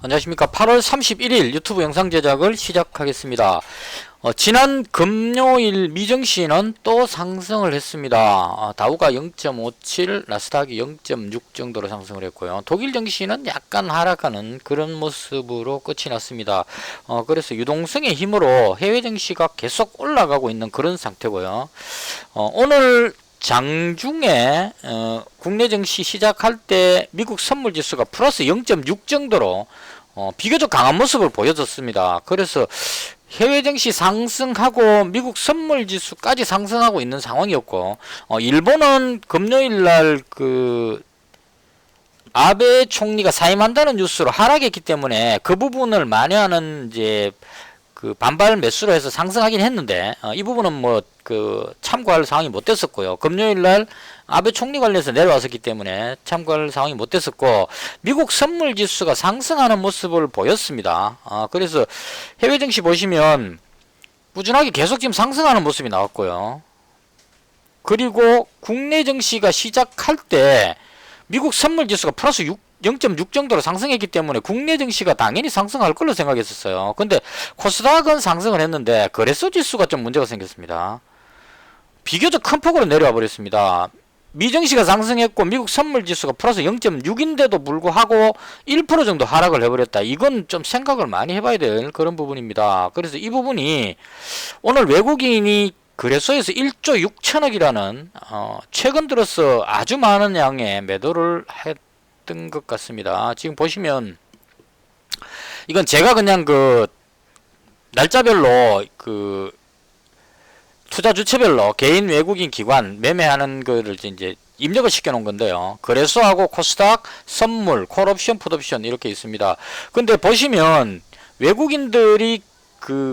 안녕하십니까. 8월 31일 유튜브 영상 제작을 시작하겠습니다. 지난 금요일 미증시는 또 상승을 했습니다. 다우가 0.57, 나스닥이 0.6 정도로 상승을 했고요. 독일 증시는 약간 하락하는 그런 모습으로 끝이 났습니다. 그래서 유동성의 힘으로 해외 증시가 계속 올라가고 있는 그런 상태고요. 오늘 장중에 국내 증시 시작할 때 미국 선물지수가 플러스 0.6 정도로 비교적 강한 모습을 보여줬습니다. 그래서 해외 증시 상승하고 미국 선물지수까지 상승하고 있는 상황이었고, 일본은 금요일날 아베 총리가 사임한다는 뉴스로 하락했기 때문에 그 부분을 만회하는 이제 반발 매수로 해서 상승하긴 했는데, 이 부분은 참고할 상황이 못 됐었고요. 금요일날 아베 총리 관련해서 내려왔었기 때문에 참고할 상황이 못 됐었고, 미국 선물 지수가 상승하는 모습을 보였습니다. 그래서 해외 증시 보시면 꾸준하게 계속 지금 상승하는 모습이 나왔고요. 그리고 국내 증시가 시작할 때 미국 선물 지수가 플러스 0.6 정도로 상승했기 때문에 국내 증시가 당연히 상승할 걸로 생각했었어요. 근데 코스닥은 상승을 했는데 거래소 지수가 좀 문제가 생겼습니다. 비교적 큰 폭으로 내려와 버렸습니다. 미증시가 상승했고 미국 선물 지수가 플러스 0.6인데도 불구하고 1% 정도 하락을 해버렸다. 이건 좀 생각을 많이 해봐야 될 그런 부분입니다. 그래서 이 부분이 오늘 외국인이 거래소에서 1조 6천억이라는 최근 들어서 아주 많은 양의 매도를 했던 것 같습니다. 지금 보시면 이건 제가 그냥 날짜별로 투자 주체별로 개인 외국인 기관 매매하는 거를 이제 입력을 시켜 놓은 건데요. 거래소하고 코스닥, 선물, 콜옵션, 풋옵션 이렇게 있습니다. 근데 보시면 외국인들이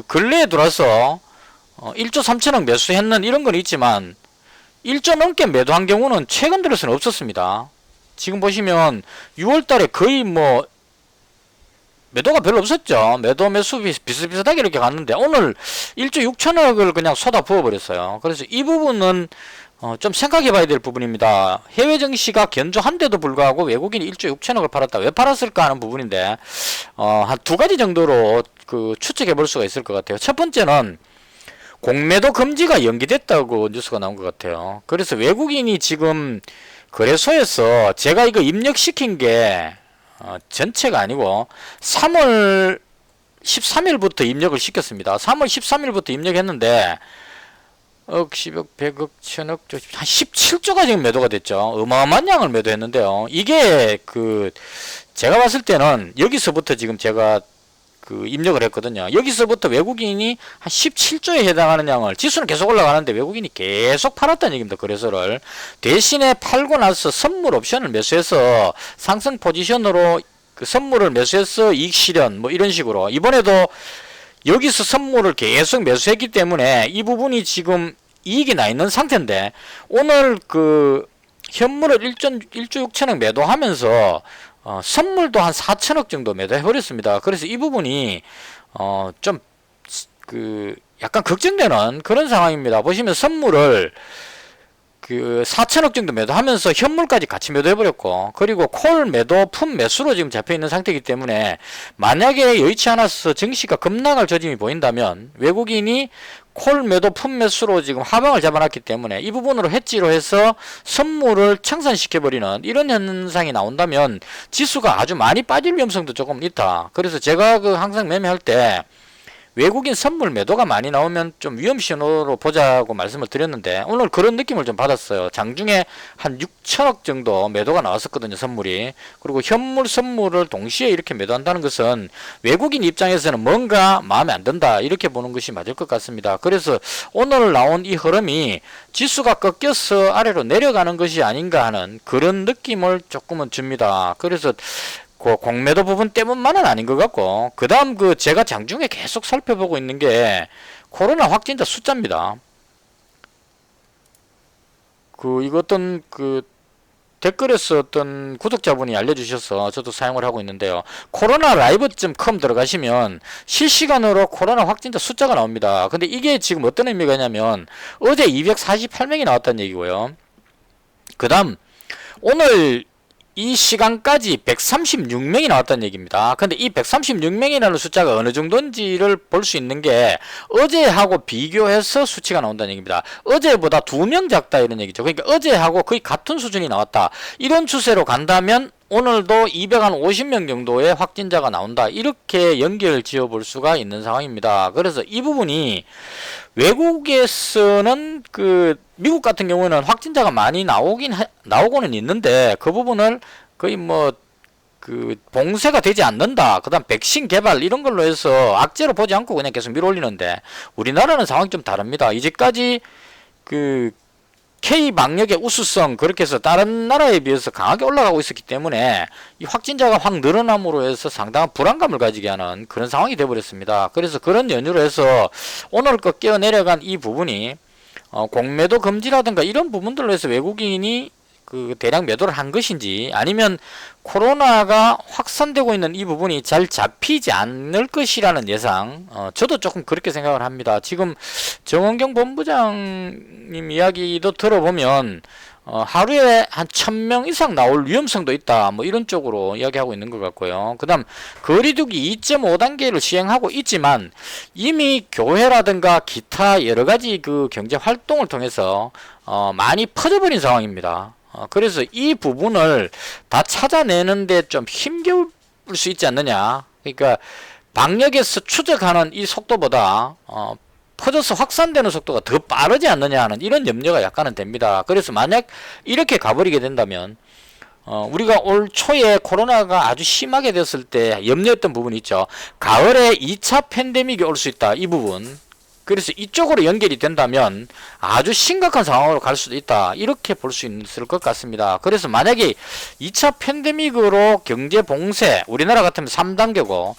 근래에 들어서 1조 3천억 매수했는 이런 건 있지만 1조 넘게 매도한 경우는 최근 들어서는 없었습니다. 지금 보시면 6월달에 거의 매도가 별로 없었죠. 매도 매수 비슷비슷하게 이렇게 갔는데 오늘 1조 6천억을 그냥 쏟아 부어버렸어요. 그래서 이 부분은 좀 생각해 봐야 될 부분입니다. 해외 증시가 견조한데도 불구하고 외국인이 1조 6천억을 팔았다. 왜 팔았을까 하는 부분인데 한 두 가지 정도로 추측해 볼 수가 있을 것 같아요. 첫 번째는 공매도 금지가 연기됐다고 뉴스가 나온 것 같아요. 그래서 외국인이 지금 거래소에서 제가 이거 입력시킨 게 전체가 아니고 3월 13일부터 입력을 시켰습니다. 3월 13일부터 입력했는데 억, 10억, 100억, 1000억, 한 17조가 지금 매도가 됐죠. 어마어마한 양을 매도했는데요. 이게 제가 봤을 때는 여기서부터 지금 제가 입력을 했거든요. 여기서부터 외국인이 한 17조에 해당하는 양을, 지수는 계속 올라가는데 외국인이 계속 팔았다는 얘기입니다. 거래소를. 대신에 팔고 나서 선물 옵션을 매수해서 상승 포지션으로 선물을 매수해서 이익 실현 이런 식으로 이번에도 여기서 선물을 계속 매수했기 때문에 이 부분이 지금 이익이 나 있는 상태인데 오늘 현물을 1조 6천억 매도하면서 선물도 한 4천억 정도 매도해 버렸습니다. 그래서 이 부분이 좀 약간 걱정되는 그런 상황입니다. 보시면 선물을 4천억 정도 매도하면서 현물까지 같이 매도해 버렸고, 그리고 콜 매도 풋 매수로 지금 잡혀 있는 상태이기 때문에 만약에 여의치 않아서 증시가 급락할 조짐이 보인다면 외국인이 콜 매도 풋 매수로 지금 하방을 잡아놨기 때문에 이 부분으로 해지로 해서 선물을 청산시켜버리는 이런 현상이 나온다면 지수가 아주 많이 빠질 위험성도 조금 있다. 그래서 제가 항상 매매할 때 외국인 선물 매도가 많이 나오면 좀 위험 신호로 보자고 말씀을 드렸는데 오늘 그런 느낌을 좀 받았어요. 장중에 한 6천억 정도 매도가 나왔었거든요, 선물이. 그리고 현물 선물을 동시에 이렇게 매도한다는 것은 외국인 입장에서는 뭔가 마음에 안 든다 이렇게 보는 것이 맞을 것 같습니다. 그래서 오늘 나온 이 흐름이 지수가 꺾여서 아래로 내려가는 것이 아닌가 하는 그런 느낌을 조금은 줍니다. 그래서 공매도 부분 때문만은 아닌 것 같고, 그 다음 제가 장중에 계속 살펴보고 있는 게 코로나 확진자 숫자입니다. 이거 어떤 댓글에서 어떤 구독자분이 알려주셔서 저도 사용을 하고 있는데요. 코로나라이브.com 들어가시면 실시간으로 코로나 확진자 숫자가 나옵니다. 근데 이게 지금 어떤 의미가 있냐면 어제 248명이 나왔다는 얘기고요. 그 다음 오늘 이 시간까지 136명이 나왔다는 얘기입니다. 근데 이 136명이라는 숫자가 어느 정도인지를 볼 수 있는 게 어제하고 비교해서 수치가 나온다는 얘기입니다. 어제보다 2명 작다 이런 얘기죠. 그러니까 어제하고 거의 같은 수준이 나왔다. 이런 추세로 간다면 오늘도 250명 정도의 확진자가 나온다. 이렇게 연결 지어 볼 수가 있는 상황입니다. 그래서 이 부분이 외국에서는 미국 같은 경우는 확진자가 많이 나오고는 있는데 그 부분을 거의 봉쇄가 되지 않는다. 그 다음 백신 개발 이런 걸로 해서 악재로 보지 않고 그냥 계속 밀어올리는데 우리나라는 상황이 좀 다릅니다. 이제까지 K방역의 우수성 그렇게 해서 다른 나라에 비해서 강하게 올라가고 있었기 때문에 이 확진자가 확 늘어남으로 해서 상당한 불안감을 가지게 하는 그런 상황이 되어버렸습니다. 그래서 그런 연유로 해서 오늘 깨어 내려간 이 부분이 공매도 금지라든가 이런 부분들로 해서 외국인이 대량 매도를 한 것인지 아니면 코로나가 확산되고 있는 이 부분이 잘 잡히지 않을 것이라는 예상, 저도 조금 그렇게 생각을 합니다. 지금 정원경 본부장님 이야기도 들어보면 하루에 한 1000명 이상 나올 위험성도 있다 이런 쪽으로 이야기하고 있는 것 같고요. 그 다음 거리두기 2.5단계를 시행하고 있지만 이미 교회라든가 기타 여러가지 경제 활동을 통해서 많이 퍼져버린 상황입니다. 그래서 이 부분을 다 찾아내는데 좀 힘겨울 수 있지 않느냐. 그러니까 방역에서 추적하는 이 속도보다 퍼져서 확산되는 속도가 더 빠르지 않느냐 하는 이런 염려가 약간은 됩니다. 그래서 만약 이렇게 가버리게 된다면 우리가 올 초에 코로나가 아주 심하게 됐을 때 염려했던 부분이 있죠. 가을에 2차 팬데믹이 올 수 있다. 이 부분. 그래서 이쪽으로 연결이 된다면 아주 심각한 상황으로 갈 수도 있다. 이렇게 볼 수 있을 것 같습니다. 그래서 만약에 2차 팬데믹으로 경제 봉쇄, 우리나라 같으면 3단계고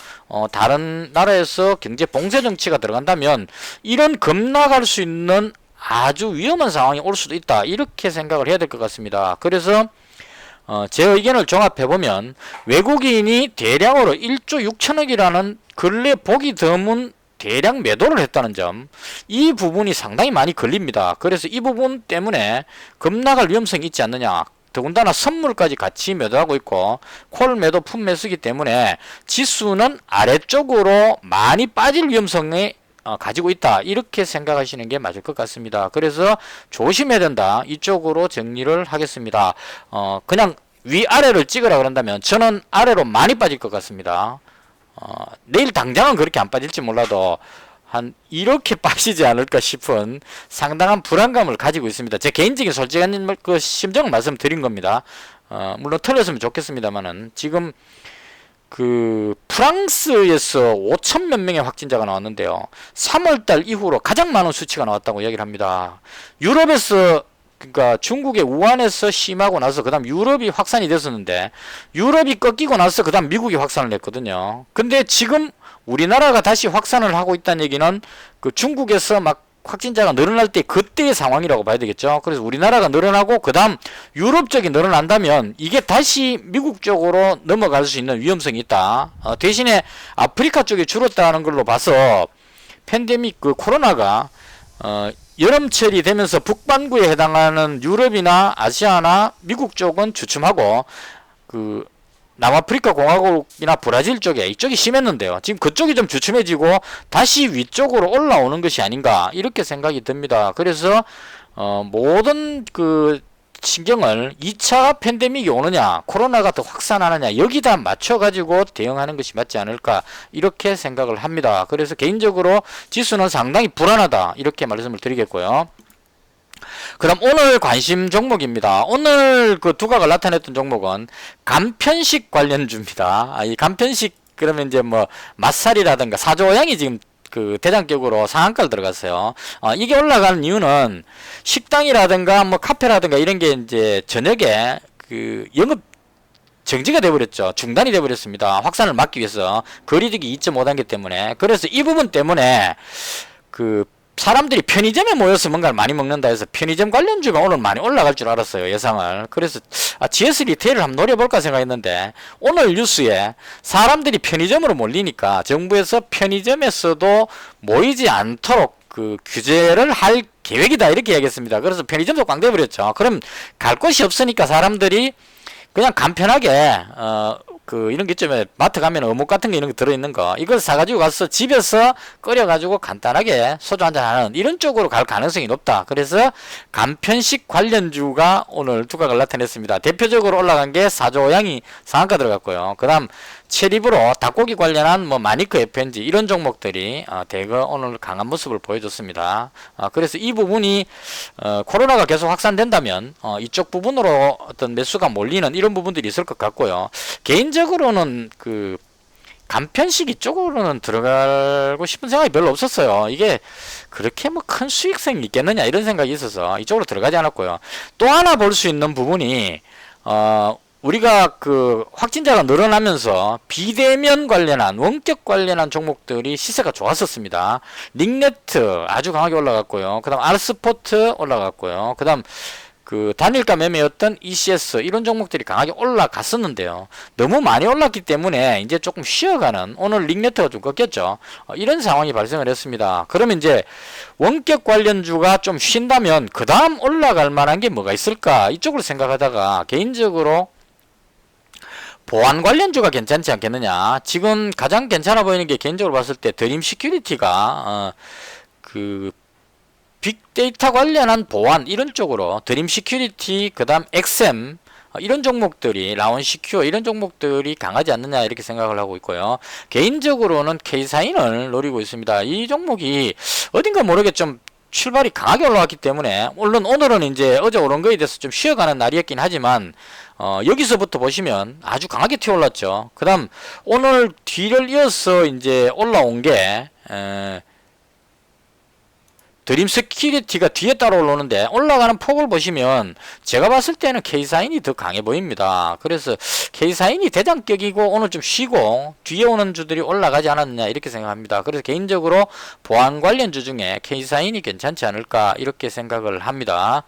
다른 나라에서 경제 봉쇄 정치가 들어간다면 이런 급락할 수 있는 아주 위험한 상황이 올 수도 있다. 이렇게 생각을 해야 될 것 같습니다. 그래서 제 의견을 종합해보면 외국인이 대량으로 1조 6천억이라는 근래 보기 드문 대량 매도를 했다는 점, 이 부분이 상당히 많이 걸립니다. 그래서 이 부분 때문에 급락할 위험성이 있지 않느냐. 더군다나 선물까지 같이 매도하고 있고 콜 매도 품 매수기 때문에 지수는 아래쪽으로 많이 빠질 위험성이 가지고 있다. 이렇게 생각하시는 게 맞을 것 같습니다. 그래서 조심해야 된다. 이쪽으로 정리를 하겠습니다. 그냥 위아래를 찍으라 그런다면 저는 아래로 많이 빠질 것 같습니다. 내일 당장은 그렇게 안 빠질지 몰라도 한 이렇게 빠지지 않을까 싶은 상당한 불안감을 가지고 있습니다. 제 개인적인 솔직한 심정을 말씀드린 겁니다. 물론 틀렸으면 좋겠습니다만은 지금 프랑스에서 5,000몇 명의 확진자가 나왔는데요. 3월달 이후로 가장 많은 수치가 나왔다고 이야기를 합니다. 유럽에서 그러니까 중국의 우한에서 심하고 나서 그 다음 유럽이 확산이 됐었는데 유럽이 꺾이고 나서 그 다음 미국이 확산을 했거든요. 근데 지금 우리나라가 다시 확산을 하고 있다는 얘기는 중국에서 막 확진자가 늘어날 때 그때의 상황이라고 봐야 되겠죠. 그래서 우리나라가 늘어나고 그 다음 유럽 쪽이 늘어난다면 이게 다시 미국 쪽으로 넘어갈 수 있는 위험성이 있다. 대신에 아프리카 쪽이 줄었다는 걸로 봐서 팬데믹 코로나가 여름철이 되면서 북반구에 해당하는 유럽이나 아시아나 미국 쪽은 주춤하고 남아프리카 공화국이나 브라질 쪽에 이쪽이 심했는데요. 지금 그쪽이 좀 주춤해지고 다시 위쪽으로 올라오는 것이 아닌가 이렇게 생각이 듭니다. 그래서 모든 신경을 2차 팬데믹이 오느냐 코로나가 더 확산하느냐 여기다 맞춰가지고 대응하는 것이 맞지 않을까 이렇게 생각을 합니다. 그래서 개인적으로 지수는 상당히 불안하다 이렇게 말씀을 드리겠고요. 그럼 오늘 관심 종목입니다. 오늘 두각을 나타냈던 종목은 간편식 관련주입니다. 이 간편식 그러면 이제 맛살이라든가 사조향이 지금 대장격으로 상한가를 들어갔어요. 이게 올라가는 이유는 식당이라든가 카페라든가 이런 게 이제 저녁에 영업 정지가 돼버렸죠. 중단이 돼버렸습니다. 확산을 막기 위해서 거리두기 2.5단계 때문에. 그래서 이 부분 때문에 사람들이 편의점에 모여서 뭔가를 많이 먹는다 해서 편의점 관련주가 오늘 많이 올라갈 줄 알았어요. 예상을. 그래서 GS 리테일을 한번 노려볼까 생각했는데 오늘 뉴스에 사람들이 편의점으로 몰리니까 정부에서 편의점에서도 모이지 않도록 규제를 할 계획이다 이렇게 얘기했습니다. 그래서 편의점도 꽝 돼버렸죠. 그럼 갈 곳이 없으니까 사람들이 그냥 간편하게 이런 게 있죠. 마트 가면 어묵 같은 거 이런 게 들어있는 거 이걸 사가지고 가서 집에서 끓여가지고 간단하게 소주 한잔 하는 이런 쪽으로 갈 가능성이 높다. 그래서 간편식 관련주가 오늘 두각을 나타냈습니다. 대표적으로 올라간 게 사조양이 상한가 들어갔고요. 그 다음 체립으로 닭고기 관련한 뭐 마니크 FNG 이런 종목들이 대거 오늘 강한 모습을 보여줬습니다. 그래서 이 부분이 코로나가 계속 확산된다면 이쪽 부분으로 어떤 매수가 몰리는 이런 부분들이 있을 것 같고요. 개인적으로는 그 간편식 이쪽으로는 들어가고 싶은 생각이 별로 없었어요. 이게 그렇게 뭐 큰 수익성이 있겠느냐 이런 생각이 있어서 이쪽으로 들어가지 않았고요. 또 하나 볼 수 있는 부분이 우리가 그 확진자가 늘어나면서 비대면 관련한 원격 관련한 종목들이 시세가 좋았었습니다. 닉네트 아주 강하게 올라갔고요. 그 다음 R스포트 올라갔고요. 그 다음 그 단일가 매매였던 ECS 이런 종목들이 강하게 올라갔었는데요. 너무 많이 올랐기 때문에 이제 조금 쉬어가는 오늘 닉네트가 좀 꺾였죠. 이런 상황이 발생을 했습니다. 그러면 이제 원격 관련주가 좀 쉰다면 그 다음 올라갈 만한 게 뭐가 있을까 이쪽으로 생각하다가 개인적으로 보안 관련주가 괜찮지 않겠느냐. 지금 가장 괜찮아 보이는 게 개인적으로 봤을 때 드림 시큐리티가 그 빅데이터 관련한 보안 이런 쪽으로 드림 시큐리티 그 다음 엑셈 이런 종목들이 라온 시큐어 이런 종목들이 강하지 않느냐 이렇게 생각을 하고 있고요. 개인적으로는 K사인을 노리고 있습니다. 이 종목이 어딘가 모르게 좀 출발이 강하게 올라왔기 때문에 물론 오늘은 이제 어제 오른 거에 대해서 좀 쉬어가는 날이었긴 하지만 여기서부터 보시면 아주 강하게 튀어 올랐죠. 그 다음 오늘 뒤를 이어서 이제 올라온 게 드림 세큐리티가 뒤에 따라 올라오는데 올라가는 폭을 보시면 제가 봤을 때는 K사인이 더 강해 보입니다. 그래서 K사인이 대장격이고 오늘 좀 쉬고 뒤에 오는 주들이 올라가지 않았느냐 이렇게 생각합니다. 그래서 개인적으로 보안 관련주 중에 K사인이 괜찮지 않을까 이렇게 생각을 합니다.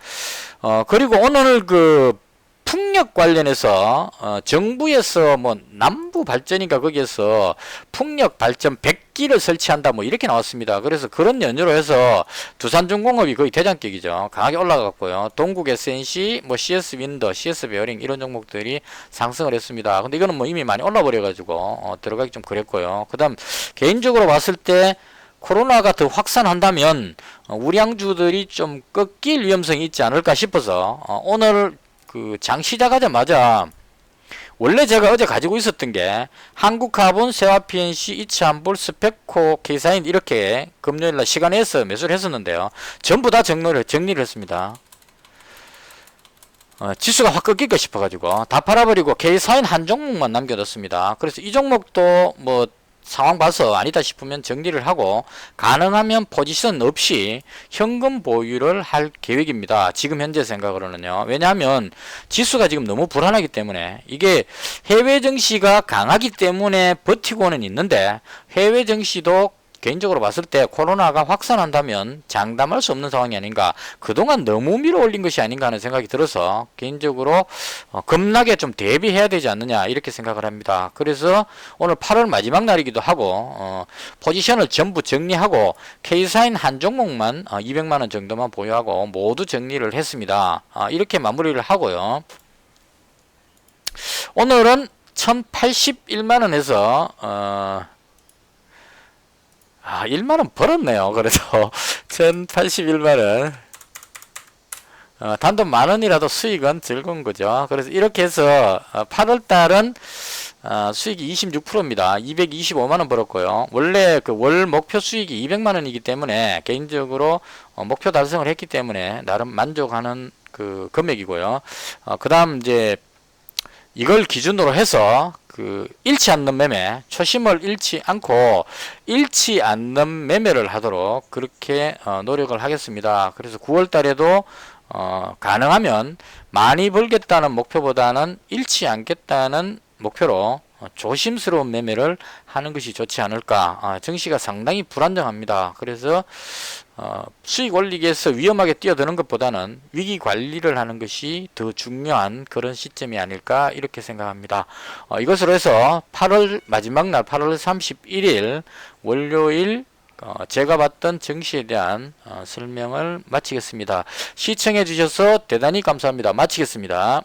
그리고 오늘 그 풍력 관련해서 정부에서 뭐 남부 발전인가 거기에서 풍력 발전 100기를 설치한다 뭐 이렇게 나왔습니다. 그래서 그런 연유로 해서 두산중공업이 거의 대장격이죠. 강하게 올라갔고요. 동국 SNC, 뭐 CS 윈더, CS 베어링 이런 종목들이 상승을 했습니다. 근데 이거는 뭐 이미 많이 올라버려 가지고 들어가기 좀 그랬고요. 그다음 개인적으로 봤을 때 코로나가 더 확산한다면 우량주들이 좀 꺾일 위험성이 있지 않을까 싶어서 오늘 그 장 시작하자마자 원래 제가 어제 가지고 있었던 게 한국카본, 세화PNC, 이츠한볼, 스펙코, K사인 이렇게 금요일날 시간에서 매수를 했었는데요. 전부 다 정리를 했습니다. 지수가 확 꺾일까 싶어가지고 다 팔아버리고 K사인 한 종목만 남겨뒀습니다. 그래서 이 종목도 뭐 상황 봐서 아니다 싶으면 정리를 하고 가능하면 포지션 없이 현금 보유를 할 계획입니다. 지금 현재 생각으로는요. 왜냐하면 지수가 지금 너무 불안하기 때문에 이게 해외 증시가 강하기 때문에 버티고는 있는데 해외 증시도 개인적으로 봤을 때 코로나가 확산한다면 장담할 수 없는 상황이 아닌가. 그동안 너무 밀어 올린 것이 아닌가 하는 생각이 들어서 개인적으로 겁나게 좀 대비해야 되지 않느냐 이렇게 생각을 합니다. 그래서 오늘 8월 마지막 날이기도 하고 포지션을 전부 정리하고 K사인 한 종목만 200만원 정도만 보유하고 모두 정리를 했습니다. 이렇게 마무리를 하고요. 오늘은 1081만원에서 1만원 벌었네요. 그래서 1081만원 단돈 만원이라도 수익은 즐거운 거죠. 그래서 이렇게 해서 8월달은 수익이 26%입니다. 225만원 벌었고요. 원래 그 월 목표 수익이 200만원이기 때문에 개인적으로 목표 달성을 했기 때문에 나름 만족하는 그 금액이고요. 그 다음 이제 이걸 기준으로 해서 그 잃지 않는 매매, 초심을 잃지 않고 잃지 않는 매매를 하도록 그렇게 노력을 하겠습니다. 그래서 9월 달에도 가능하면 많이 벌겠다는 목표보다는 잃지 않겠다는 목표로 조심스러운 매매를 하는 것이 좋지 않을까. 증시가 상당히 불안정합니다. 그래서 수익 올리기 위해서 위험하게 뛰어드는 것보다는 위기 관리를 하는 것이 더 중요한 그런 시점이 아닐까 이렇게 생각합니다. 이것으로 해서 8월 마지막 날 8월 31일 월요일 제가 봤던 증시에 대한 설명을 마치겠습니다. 시청해 주셔서 대단히 감사합니다. 마치겠습니다.